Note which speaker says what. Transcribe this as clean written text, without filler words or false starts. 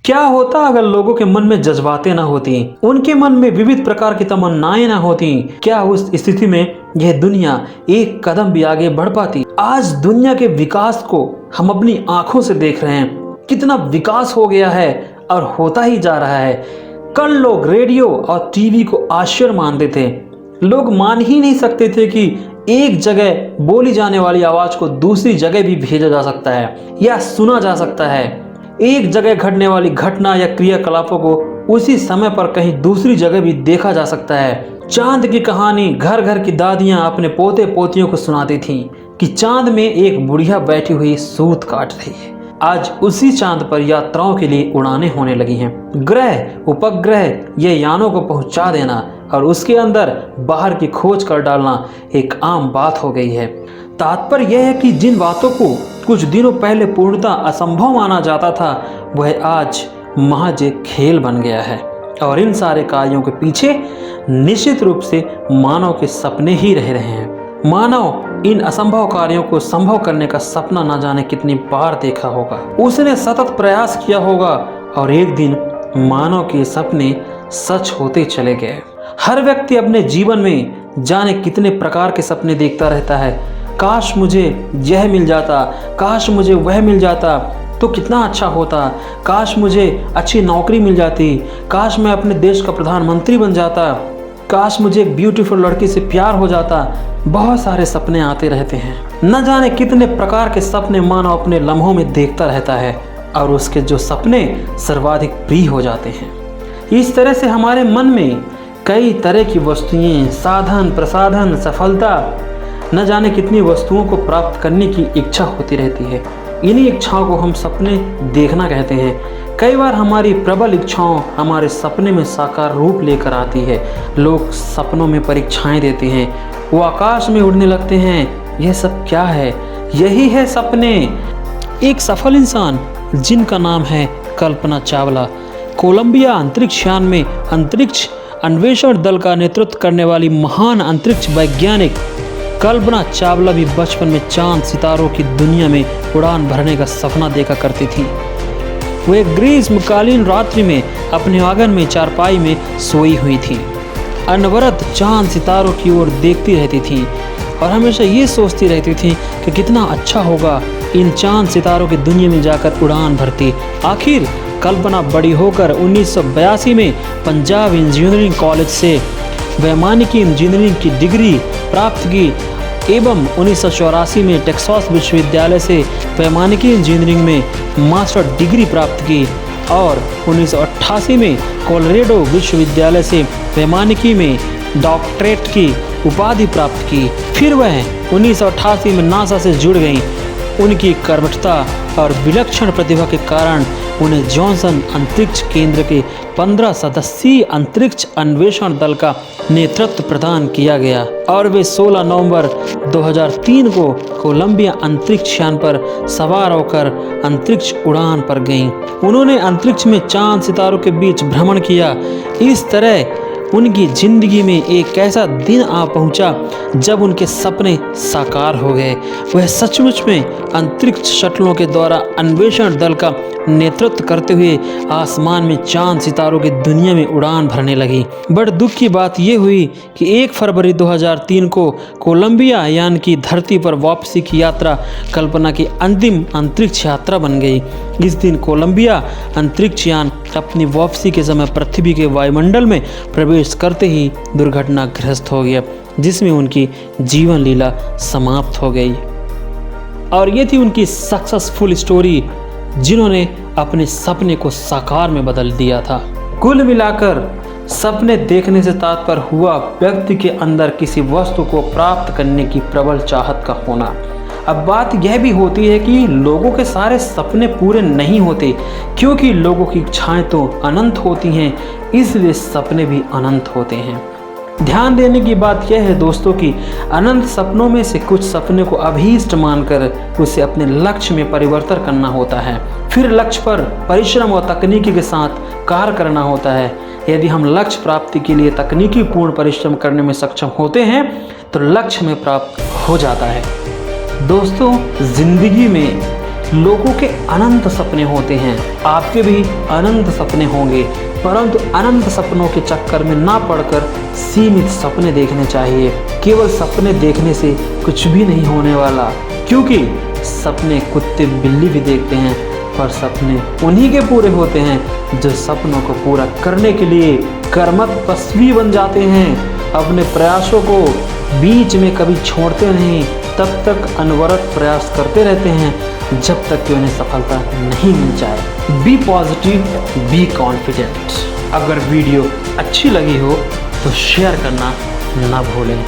Speaker 1: क्या होता अगर लोगों के मन में जज्बातें ना होती, उनके मन में विविध प्रकार की तमन्नाएं ना होती? क्या उस स्थिति में यह दुनिया एक कदम भी आगे बढ़ पाती? आज दुनिया के विकास को हम अपनी आंखों से देख रहे हैं। कितना विकास हो गया है और होता ही जा रहा है। कल लोग रेडियो और टीवी को आश्चर्य मानते थे। लोग मान ही नहीं सकते थे कि एक जगह बोली जाने वाली आवाज को दूसरी जगह भी भेजा जा सकता है या सुना जा सकता है। एक जगह घटने वाली घटना या क्रियाकलापों को उसी समय पर कहीं दूसरी जगह भी देखा जा सकता है। चांद की कहानी घर घर की दादियां अपने पोते पोतियों को सुनाती थीं कि चांद में एक बुढ़िया बैठी हुई सूत काट रही है। आज उसी चांद पर यात्राओं के लिए उड़ानें होने लगी हैं। ग्रह उपग्रह ये यानों को पहुंचा देना और उसके अंदर बाहर की खोज कर डालना एक आम बात हो गई है। तात्पर्य यह है कि जिन बातों को कुछ दिनों पहले पूर्णतः असंभव माना जाता था, वह आज महज एक खेल बन गया है। और इन सारे कार्यों के पीछे निश्चित रूप से मानव के सपने ही रह रहे हैं। मानव इन असंभव कार्यों को संभव करने का सपना न जाने कितनी बार देखा होगा। उसने सतत प्रयास किया होगा और एक दिन मानव के सपने सच होते चले गए। हर व्यक्ति अपने जीवन में जाने कितने प्रकार के सपने देखता रहता है। काश मुझे यह मिल जाता, काश मुझे वह मिल जाता तो कितना अच्छा होता, काश मुझे अच्छी नौकरी मिल जाती, काश मैं अपने देश का प्रधानमंत्री बन जाता, काश मुझे एक ब्यूटीफुल लड़की से प्यार हो जाता। बहुत सारे सपने आते रहते हैं। न जाने कितने प्रकार के सपने मानव अपने लम्हों में देखता रहता है और उसके जो सपने सर्वाधिक प्रिय हो जाते हैं। इस तरह से हमारे मन में कई तरह की वस्तुएं, साधन, प्रसाधन, सफलता, न जाने कितनी वस्तुओं को प्राप्त करने की इच्छा होती रहती है। इन्हीं इच्छाओं को हम सपने देखना कहते हैं। कई बार हमारी प्रबल इच्छाओं हमारे सपने में साकार रूप लेकर आती है। लोग सपनों में परीक्षाएं देते हैं, वो आकाश में उड़ने लगते हैं। यह सब क्या है? यही है सपने। एक सफल इंसान जिनका नाम है कल्पना चावला, कोलंबिया अंतरिक्ष यान में अंतरिक्ष अन्वेषण दल का नेतृत्व करने वाली महान अंतरिक्ष वैज्ञानिक कल्पना चावला भी बचपन में चांद सितारों की दुनिया में उड़ान भरने का सपना देखा करती थी। वो एक ग्रीष्मकालीन रात्रि में अपने आंगन में चारपाई में सोई हुई थी। अनवरत चांद सितारों की ओर देखती रहती थी और हमेशा ये सोचती रहती थी कि कितना अच्छा होगा इन चांद सितारों की दुनिया में जाकर उड़ान भरती। आखिर कल्पना बड़ी होकर 1982 में पंजाब इंजीनियरिंग कॉलेज से वैमानिकी इंजीनियरिंग की डिग्री प्राप्त की एवं 1984 में टेक्सास विश्वविद्यालय से वैमानिकी इंजीनियरिंग में मास्टर डिग्री प्राप्त की और 1988 में कोलोराडो विश्वविद्यालय से वैमानिकी में डॉक्टरेट की उपाधि प्राप्त की। फिर वह 1988 में नासा से जुड़ गईं। उनकी कर्मठता और विलक्षण प्रतिभा के कारण उन्हें जॉनसन अंतरिक्ष केंद्र के 15 सदस्यीय अंतरिक्ष अन्वेषण दल का नेतृत्व प्रदान किया गया और वे 16 नवंबर 2003 को कोलंबिया अंतरिक्ष यान पर सवार होकर अंतरिक्ष उड़ान पर गईं। उन्होंने अंतरिक्ष में चांद सितारों के बीच भ्रमण किया। इस तरह उनकी जिंदगी में एक ऐसा दिन आ पहुंचा जब उनके सपने साकार हो गए। वह सचमुच में अंतरिक्ष शटलों के द्वारा अन्वेषण दल का नेतृत्व करते हुए आसमान में चांद सितारों की दुनिया में उड़ान भरने लगी। बड़ दुख की बात यह हुई कि 1 फरवरी 2003 को कोलंबिया यान की धरती पर वापसी की यात्रा कल्पना की अंतिम अंतरिक्ष यात्रा बन गई। इस दिन कोलंबिया अंतरिक्ष यान अपनी वापसी के समय पृथ्वी के वायुमंडल में प्रवेश करते ही दुर्घटनाग्रस्त हो गया, जिसमें उनकी जीवन लीला समाप्त हो गई। और ये थी उनकी सक्सेसफुल स्टोरी, जिन्होंने अपने सपने को साकार में बदल दिया था। कुल मिलाकर सपने देखने से तात्पर्य हुआ व्यक्ति के अंदर किसी वस्तु को प्राप्त करने की प्रबल चाहत का होना। अब बात यह भी होती है कि लोगों के सारे सपने पूरे नहीं होते, क्योंकि लोगों की इच्छाएं तो अनंत होती हैं, इसलिए सपने भी अनंत होते हैं। ध्यान देने की बात यह है दोस्तों कि अनंत सपनों में से कुछ सपने को अभीष्ट मानकर उसे अपने लक्ष्य में परिवर्तन करना होता है। फिर लक्ष्य पर परिश्रम और तकनीकी के साथ कार्य करना होता है। यदि हम लक्ष्य प्राप्ति के लिए तकनीकी पूर्ण परिश्रम करने में सक्षम होते हैं तो लक्ष्य में प्राप्त हो जाता है। दोस्तों, जिंदगी में लोगों के अनंत सपने होते हैं, आपके भी अनंत सपने होंगे, परंतु अनंत सपनों के चक्कर में ना पड़कर सीमित सपने देखने चाहिए। केवल सपने देखने से कुछ भी नहीं होने वाला, क्योंकि सपने कुत्ते बिल्ली भी देखते हैं, पर सपने उन्हीं के पूरे होते हैं जो सपनों को पूरा करने के लिए कर्मठ तपस्वी बन जाते हैं। अपने प्रयासों को बीच में कभी छोड़ते नहीं, तब तक अनवरत प्रयास करते रहते हैं जब तक कि उन्हें सफलता नहीं मिल जाए। Be positive, be confident. अगर वीडियो अच्छी लगी हो तो शेयर करना ना भूलें।